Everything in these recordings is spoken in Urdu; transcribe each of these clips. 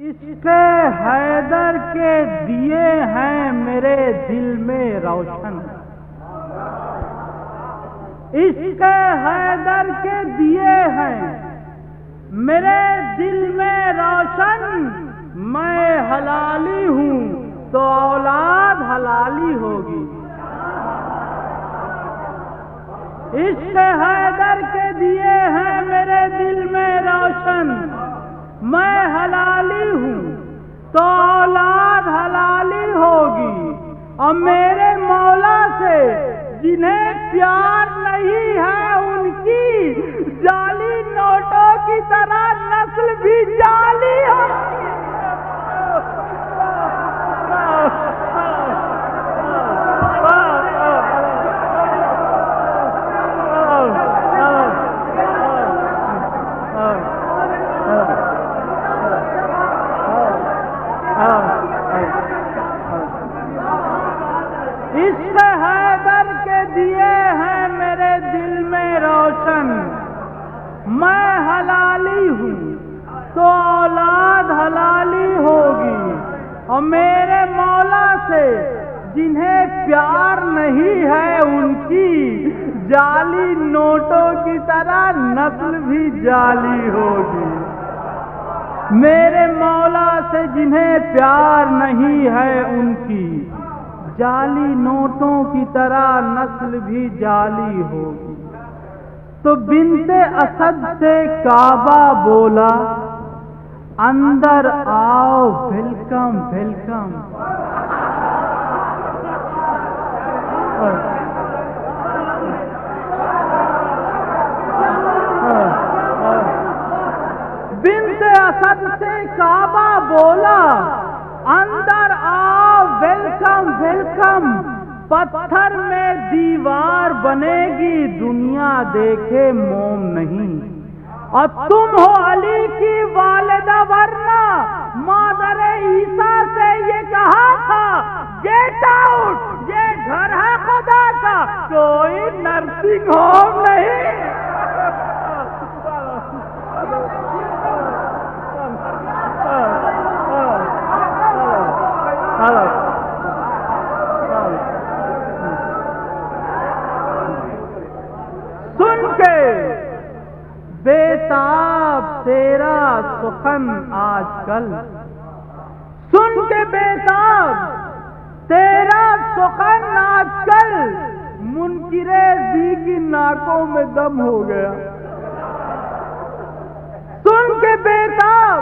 عشق حیدر کے دیے ہیں میرے دل میں روشن، عشق حیدر کے دیے ہیں میرے دل میں روشن، میں حلالی ہوں تو اولاد حلالی ہوگی۔ عشق حیدر کے دیے ہیں میرے دل میں روشن، میں حلالی ہوں تو اولاد حلالی ہوگی، اور میرے مولا سے جنہیں پیار نہیں ہے ان کی جعلی نوٹوں کی طرح نسل بھی جعلی ہوگی۔ عشق حیدر کے دیے ہیں میرے دل میں روشن، میں حلالی ہوں تو اولاد حلالی ہوگی، اور میرے مولا سے جنہیں پیار نہیں ہے ان کی جعلی نوٹوں کی طرح نسل بھی جعلی ہوگی۔ میرے مولا سے جنہیں پیار نہیں ہے ان کی جعلی نوٹوں کی طرح نسل بھی جعلی ہوگی۔ تو بنت اسد سے کعبہ بولا اندر آؤ ویلکم ویلکم، بنت اسد سے کعبہ بولا اندر آؤ ویلکم ویلکم، پتھر میں دیوار بنے گی دنیا دیکھے موم نہیں، اور تم ہو علی کی والدہ ورنہ مادر عیسیٰ سے یہ کہا تھا گیٹ آؤٹ، یہ گھر ہے خدا کا کوئی نرسنگ ہوم نہیں۔ سن کے بیتاب تیرا سخن آج کل، سن کے بیتاب تیرا سخن آج کل، منکر دی کی ناکوں میں دم ہو گیا۔ سن کے بیتاب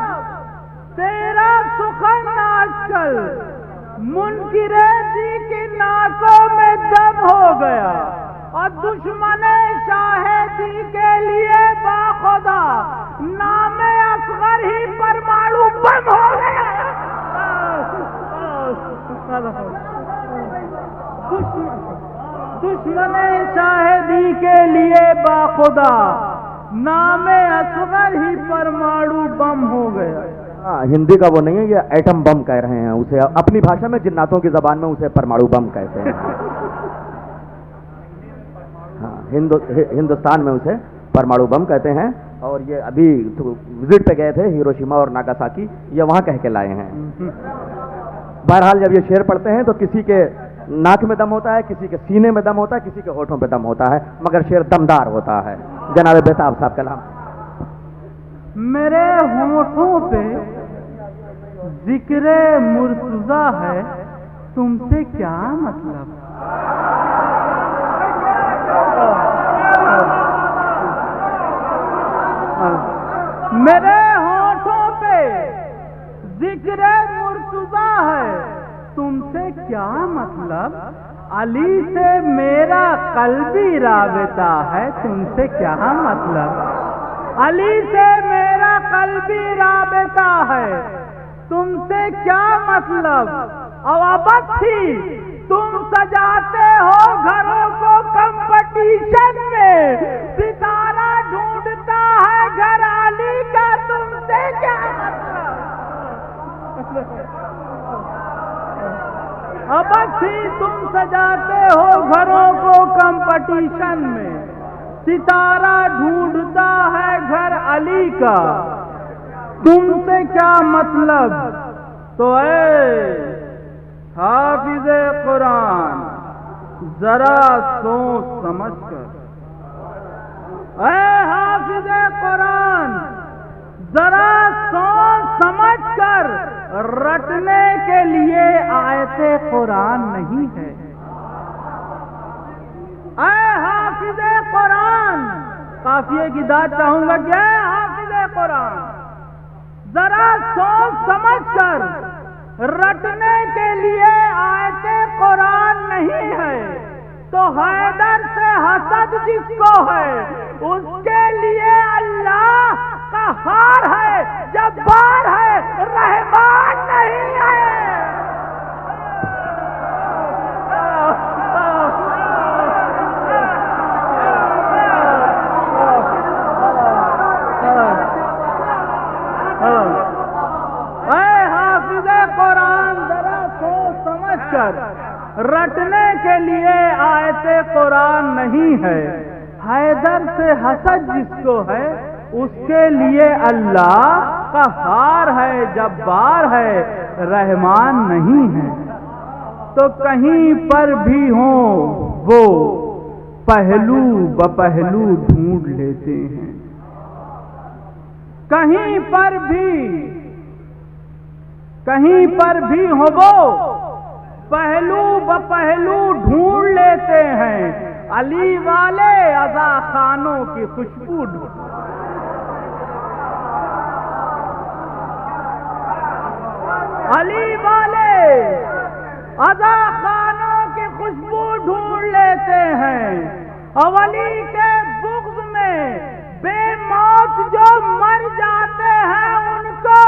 تیرا سخن آج کل، منکر دی کی ناکوں میں دم ہو گیا، اور دشمن شاہدی کے لیے باخدا نام اصغر ہی پرمانو بم ہو گیا۔ دشمن شاہدی کے لیے باخدا نام اصغر ہی پرمانو بم ہو گیا۔ ہندی کا وہ نہیں ہے، یہ ایٹم بم کہہ رہے ہیں اسے، اپنی بھاشا میں جناتوں کی زبان میں اسے پرمانو بم کہتے ہیں۔ ہاں، ہندوستان میں اسے پرمانو بم کہتے ہیں، اور یہ ابھی وزٹ پہ گئے تھے ہیروشیما اور ناگاساکی، یہ وہاں کہہ کے لائے ہیں۔ بہرحال جب یہ شعر پڑھتے ہیں تو کسی کے ناک میں دم ہوتا ہے، کسی کے سینے میں دم ہوتا ہے، کسی کے ہونٹوں پہ دم ہوتا ہے، مگر شعر دمدار ہوتا ہے۔ جناب بیتاب صاحب کلام۔ میرے ہونٹوں پہ ذکر مرتضی ہے، تم سے کیا مطلب؟ میرے ہونٹوں پہ ذکر مرتضی ہے، تم سے کیا مطلب؟ علی سے میرا قلبی رابطہ ہے، تم سے کیا مطلب؟ علی سے میرا قلبی رابطہ ہے، تم سے کیا مطلب؟ اوابت تھی تم سجاتے ہو گھروں کو کمپٹیشن میں، ستارہ ڈھونڈتا ہے گھر علی کا، تم سے کیا مطلب؟ ابد تھی تم سجاتے ہو گھروں کو کمپٹیشن میں، ستارہ ڈھونڈتا ہے گھر علی کا، تم سے کیا مطلب؟ تو اے حافظ قرآن ذرا سوچ سمجھ کر، اے حافظ قرآن ذرا سوچ سمجھ کر، رٹنے کے لیے آیت قرآن نہیں ہے۔ اے حافظ قرآن، قافیے کی داد چاہوں گا کہ اے حافظ قرآن ذرا سوچ سمجھ کر، رٹنے کے لیے آیت قرآن نہیں ہے، تو حیدر سے حسد جس کو ہے اس کے لیے اللہ قہار ہے، جبار ہے، رحمان نہیں ہے۔ اے حافظ قرآن ذرا سوچ سمجھ کر، رٹنے کے لیے آیت قرآن نہیں ہے، حیدر سے حسد جس کو ہے اس کے لیے اللہ قہار ہے، جبار ہے، رحمان نہیں ہے۔ تو کہیں پر بھی ہوں وہ پہلو بپہلو ڈھونڈ لیتے ہیں، کہیں پر بھی ہو وہ پہلو بپہلو ڈھونڈ لیتے ہیں، علی والے عزا خانوں کی خوشبو علی والے عزا خانوں کی خوشبو ڈھونڈ لیتے ہیں، اور علی کے بغض میں بے موت جو مر جاتے ہیں ان کو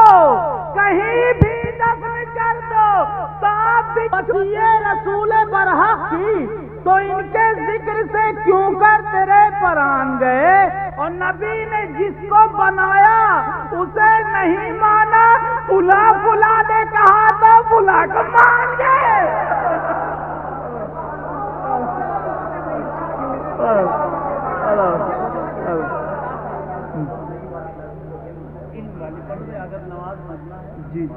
کہیں بھی دفن کر دو تو یہ رسول برحق کی، تو ان کے ذکر سے کیوں کر تیرے پران گئے، اور نبی نے جس کو بنایا اسے نہیں مانا، فلا نے کہا تو فلا کو مان گئے۔ جی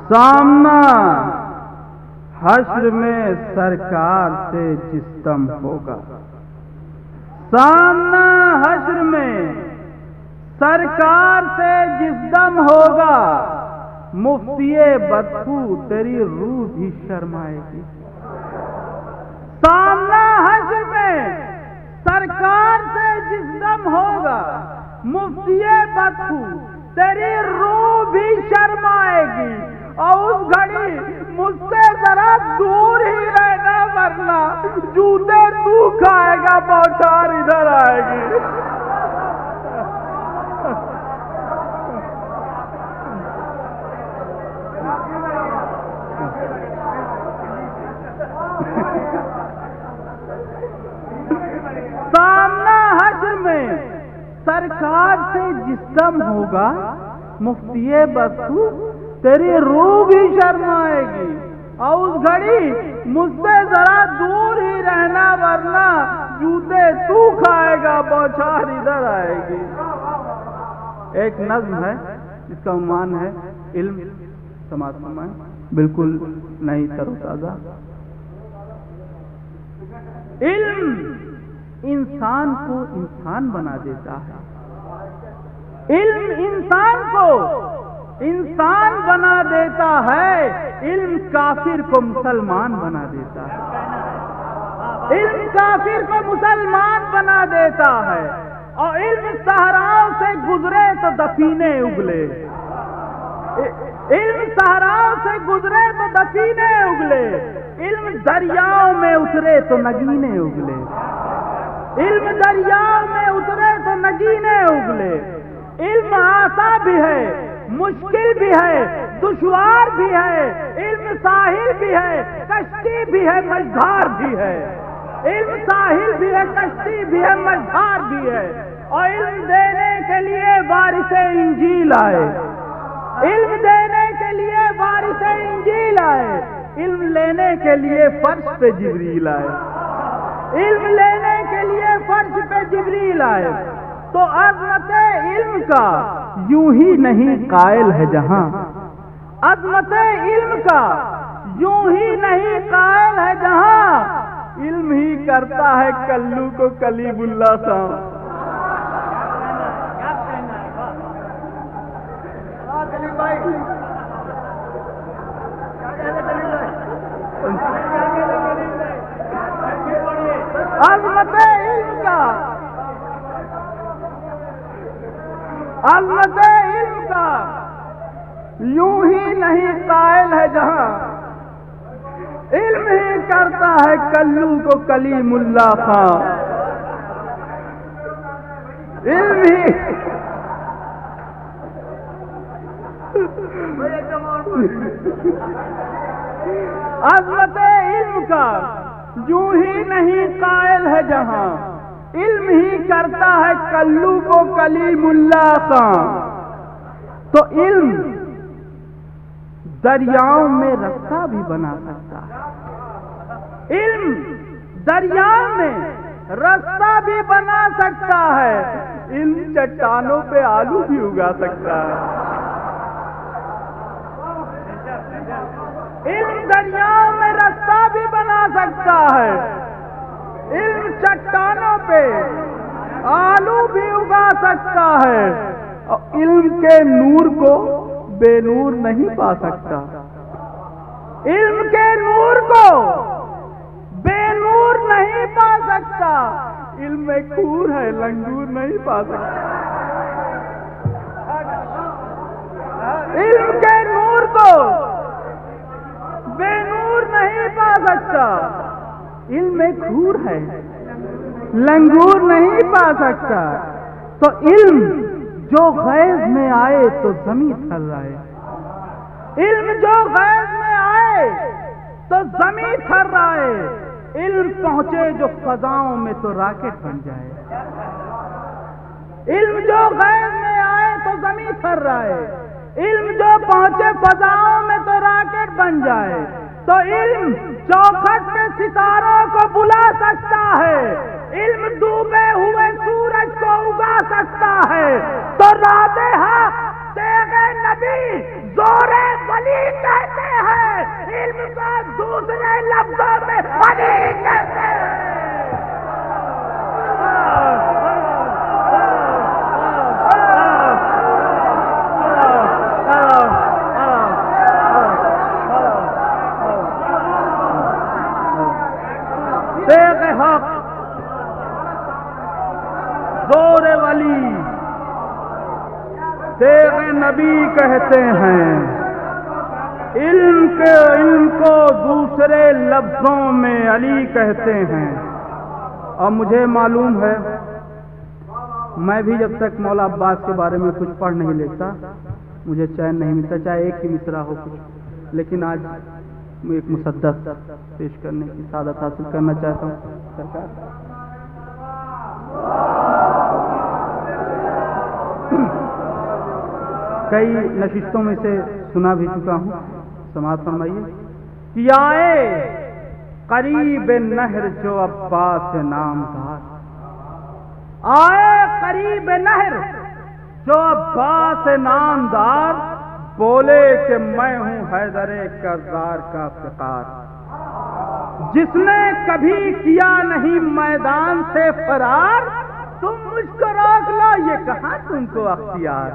سامنا حشر میں سرکار سے جس دم ہوگا، سامنا حشر میں سرکار سے جس دم ہوگا، مفتی بدخو تیری روح بھی شرمائے گی۔ سامنا حشر میں سرکار سے جس دم ہوگا، مفتی بدخو تیری روح بھی شرمائے گی، اور اس گھڑی مجھ سے ذرا دور ہی رہنا، ورنہ جوتے تو کھائے گا، بوچھار ادھر آئے گی۔ سامنا حشر میں سرکار سے جس دم ہوگا، مفتی بدخو تیری روح بھی شرمائے گی، اور اس گھڑی مجھ سے ذرا دور ہی رہنا، ورنہ جوتے تو کھائے گا، بوچھار ادھر آئے گی۔ ایک نظم ہے جس کا عنوان ہے علم، سماعت فرمائیں، بالکل نئی تر و تازہ۔ علم انسان کو انسان بنا دیتا ہے، علم انسان کو انسان بنا دیتا ہے، علم کافر کو مسلمان بنا دیتا ہے، علم کافر کو مسلمان بنا دیتا ہے، اور علم صحراؤں سے گزرے تو دفینے اگلے، علم صحراؤں سے گزرے تو دفینے اگلے، علم دریاؤں میں اترے تو نگینے اگلے، علم دریاؤں میں اترے تو نگینے اگلے۔ علم آسا بھی ہے، مشکل بھی ہے، دشوار بھی ہے، علم ساحل بھی ہے، کشتی بھی ہے، مجھار بھی ہے، علم ساحل بھی ہے، کشتی بھی ہے، مجھار بھی ہے، اور علم دینے کے لیے وارث انجیل آئے، علم دینے کے لیے وارث انجیل آئے، علم لینے کے لیے فرش پہ جبریل آئے، علم لینے کے لیے فرش فرش پہ جبریل آئے تو عظمت علم کا یوں ہی نہیں قائل ہے جہاں، عظمت علم کا یوں ہی نہیں قائل ہے جہاں، علم ہی کرتا ہے کلو کو کلیم اللہ سا۔ عظمت علم کا، عظمت علم کا یوں ہی نہیں قائل ہے جہاں، علم ہی کرتا ہے کلو کو کلیم اللہ خان، علم ہی عظمت علم کا یوں ہی نہیں قائل ہے جہاں، علم ہی کرتا ہے کلو کو کلیم اللہ خان۔ تو علم دریاؤں میں رستہ بھی بنا سکتا ہے، علم دریاؤں میں رستہ بھی بنا سکتا ہے، علم چٹانوں پہ آلو بھی اگا سکتا ہے، علم دریاؤں میں رستہ بھی بنا سکتا ہے، علم چٹانوں پہ آلو بھی اگا سکتا ہے، اور علم کے نور کو بے نور نہیں پا سکتا، علم کے نور کو بے نور نہیں پا سکتا، علم میں کور ہے لنگور نہیں پا سکتا، علم کے نور کو بے نور نہیں پا سکتا، علم میں کور ہے لنگور نہیں پا سکتا۔ تو علم جو غیظ میں آئے تو زمین تھرائے، علم جو غیظ میں آئے تو زمین تھرائے، علم پہنچے جو فضاؤں میں تو راکٹ بن جائے، علم جو غیظ میں آئے تو زمین تھرائے، علم جو پہنچے فضاؤں میں تو راکٹ بن جائے۔ تو علم چوکھٹ پہ ستاروں کو بلا سکتا ہے، علم ڈوبے ہوئے سورج کو اگا سکتا ہے۔ تو راز حق تیغ نبی زور ولی کہتے ہیں، علم کو دوسرے لفظوں میں علی کہتے ہیں۔ تیغ حق زور ولی تیغ نبی کہتے ہیں، علم کو دوسرے لفظوں میں علی کہتے ہیں۔ اور مجھے معلوم ہے، میں بھی جب تک مولا عباس کے بارے میں کچھ پڑھ نہیں لیتا مجھے چین نہیں ملتا، چاہے ایک ہی مصرع ہو کچھ، لیکن آج میں ایک مسدس پیش کرنے کی سعادت حاصل کرنا چاہتا ہوں۔ سرکار کئی نشستوں میں سے سنا بھی چکا ہوں، سماعت فرمائیے کہ آئے قریب نہر جو عباس نامدار، آئے قریب نہر جو عباس نامدار، بولے کہ میں ہوں حیدر کرزار کا فقار، جس نے کبھی کیا نہیں میدان سے فرار، تم مجھ کو روک لو، یہ کہاں تم کو اختیار،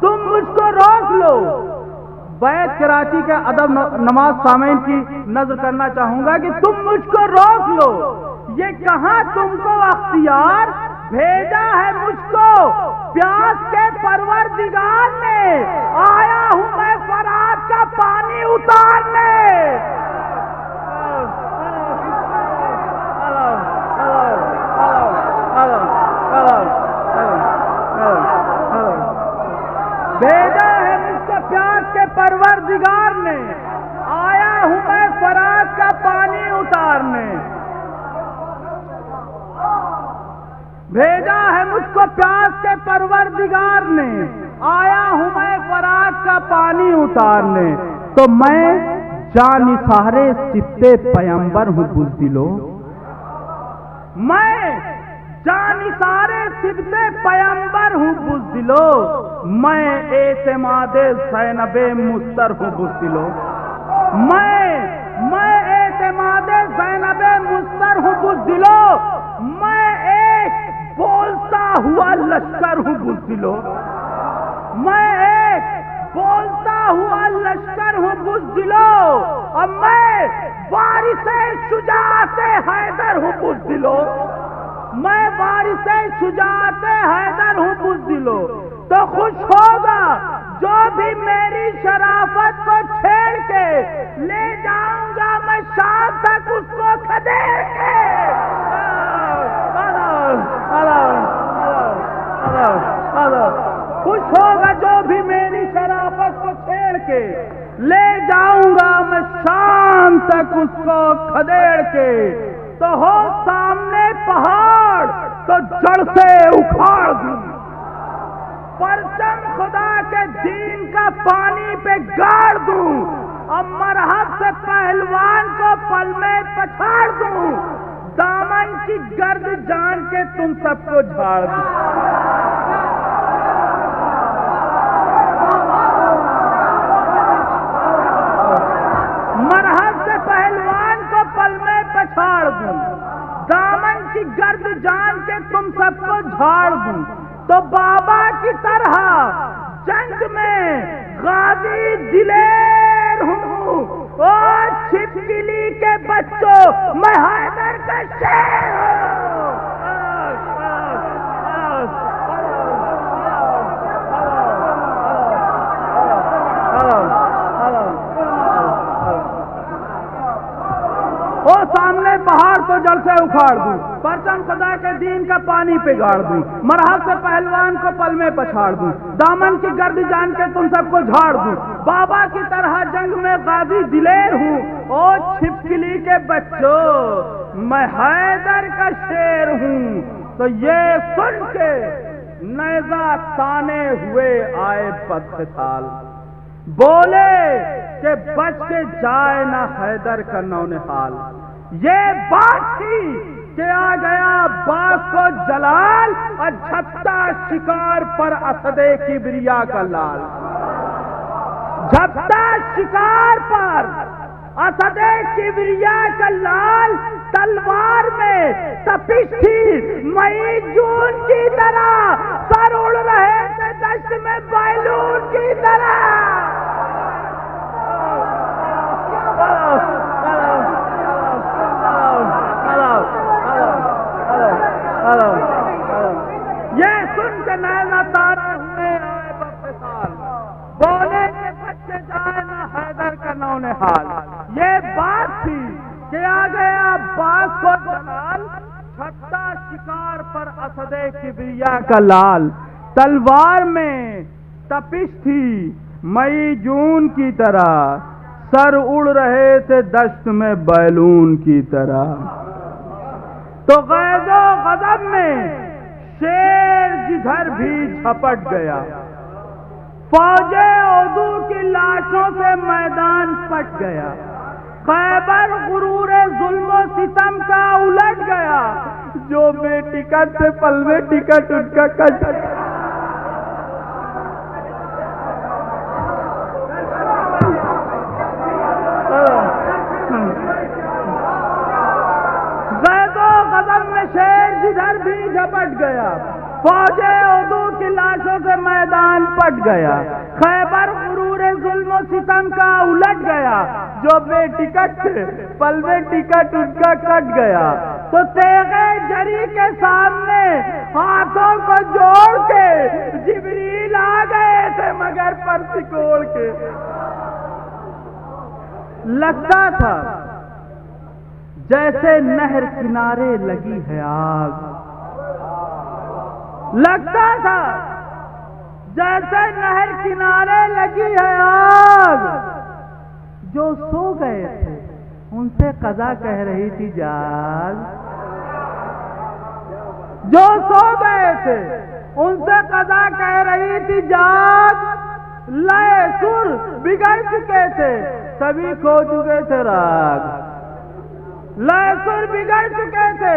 تم مجھ کو روک لو۔ بیت کراچی کے ادب نماز سامعین کی نظر کرنا چاہوں گا کہ تم مجھ کو روک لو، یہ کہاں تم کو اختیار، بھیجا ہے مجھ کو پیاس کے پروردگار نے، آیا ہوں میں فرات کا پانی اتارنے۔ بھیجا ہے مجھ کو پیاس کے پروردگار نے، آیا ہوں میں فرات کا پانی اتارنے۔ بھیجا ہے مجھ کو پیاس کے پروردگار نے، آیا ہوں میں فرات کا پانی اتارنے۔ تو میں جانثار صفت پیمبر ہوں بزدلو، میں جانثارے صبت پیمبر ہوں بزدلو، میں اعتماد زینب مستر ہوں بزدلو، میں اعتماد زینب مستر ہوں بزدلو، میں ایک بولتا ہوا لشکر ہوں بزدلو، میں ایک بولتا ہوا لشکر ہوں بزدلو، اور میں وارث شجاعت حیدر ہوں بزدلو، میں وارث شجاعت حیدر ہوں بزدلو۔ تو خوش ہوگا جو بھی میری شرافت کو چھیڑ کے، لے جاؤں گا میں شام تک اس کو کھدیڑ کے۔ خوش ہوگا جو بھی میری شرافت کو چھیڑ کے، لے جاؤں گا میں شام تک اس کو کھدیڑ کے۔ تو ہو سامنے پہاڑ تو جڑ سے اکھاڑ دوں، پرچم خدا کے دین کا پانی پہ گاڑ دوں، اور مرحب سے پہلوان کو پل میں پچھاڑ دوں، دامن کی گرد جان کے تم سب کو جھاڑ دوں۔ مرحب سے پہلوان کو پل میں پچھاڑ دوں، دامن کی گرد جان کے تم سب کو جھاڑ دوں۔ تو بابا کی طرح جنگ میں غازی دلیر ہوں، او چھپکلی کے بچوں میں حیدر کا شیر ہوں۔ او سامنے پہاڑ تو جڑ سے اکھاڑ دوں، پرچم خدا کے دین کا پانی پہ گاڑ دوں، مرحب سے پہلوان کو پل میں پچھاڑ دوں، دامن کی گرد جان کے تم سب کو جھاڑ دوں۔ بابا کی طرح جنگ میں غازی دلیر ہوں، او چھپکلی کے بچوں میں حیدر کا شیر ہوں۔ تو یہ سن کے نیزہ تانے ہوئے آئے بدقتال، بولے کہ بچ کے جائے نہ حیدر کا نونہال۔ یہ بات تھی کہ آ گیا باغ کو جلال، اور جھپتا شکار پر اسد کبریا کا لال، جھپتا شکار پر اسد کبریا کا لال، تلوار میں تپش تھی مئی جون کی طرح، سر اڑ رہے تھے دشت میں بیلون کی طرح۔ یہ سن کے نیزہ تانے ہوئے آئے بدقتال، بولے کہ بچے جائے نہ حیدر کا نونہال۔ یہ بات تھی کہ آ گیا باغ کو جلال، چھٹا شکار پر اسد کبریا کا لال، تلوار میں تپش تھی مئی جون کی طرح، سر اڑ رہے تھے دشت میں بیلون کی طرح۔ تو غیظ و غضب میں شیر جدھر بھی جھپٹ گیا، فوج عدو کی لاشوں سے میدان پٹ گیا، خیبر غرور ظلم و ستم کا الٹ گیا، جو بے ٹکٹ تھے پل میں ٹکٹ ان کا کٹ گیا۔ شیر جدھر بھی جھپٹ گیا، فوج عدو کی لاشوں سے میدان پٹ گیا، خیبر غرور ظلم و ستم کا الٹ گیا، جو بے ٹکٹ تھے پل میں ٹکٹ ان کا کٹ گیا۔ تو تیغ جری کے سامنے ہاتھوں کو جوڑ کے جبریل آ گئے تھے مگر پر سکوڑ کے۔ لگتا تھا جیسے نہر کنارے لگی ہے آگ، لگتا تھا جیسے نہر کنارے لگی ہے آگ، جو سو گئے تھے ان سے قضا کہہ رہی تھی جاگ، جو سو گئے تھے ان سے قضا کہہ رہی تھی جاگ، لئے سر بگڑ چکے تھے سبھی کھو چکے تھے راگ، لئے سر بگڑ چکے تھے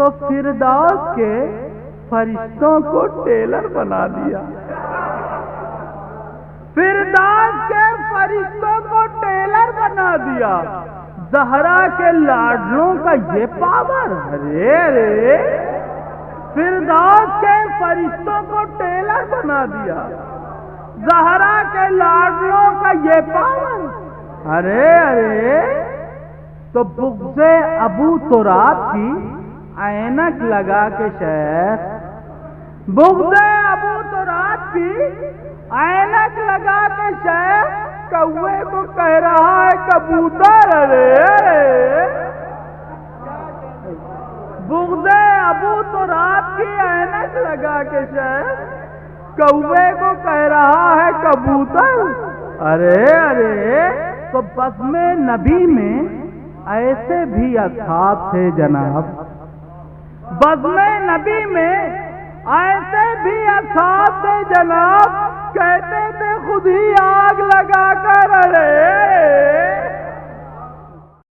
تو فردوس کے فرشتوں کو ٹیلر بنا دیا. فردوس کے فرشتوں کو ٹیلر بنا دیا. زہرا کے لاڈلوں کا یہ پاور. ارے فردوس کے فرشتوں کو ٹیلر بنا دیا. زہرا کے لاڈلوں کا یہ پاور. ارے تو بغض ابو تراب کی اینک لگا کے شیخ، بغض ابو تراب کی اینک لگا کے شیخ کوے کو کہہ رہا ہے کبوتر. ارے بغض ابو تراب کی اینک لگا کے شیخ کوے کو کہہ رہا ہے کبوتر. ارے تو بزم نبی میں ایسے بھی اصحاب تھے جناب. بزم نبی میں ایسے بھی اصحاب تھے جناب. کہتے تھے خود ہی آگ لگا کر. ارے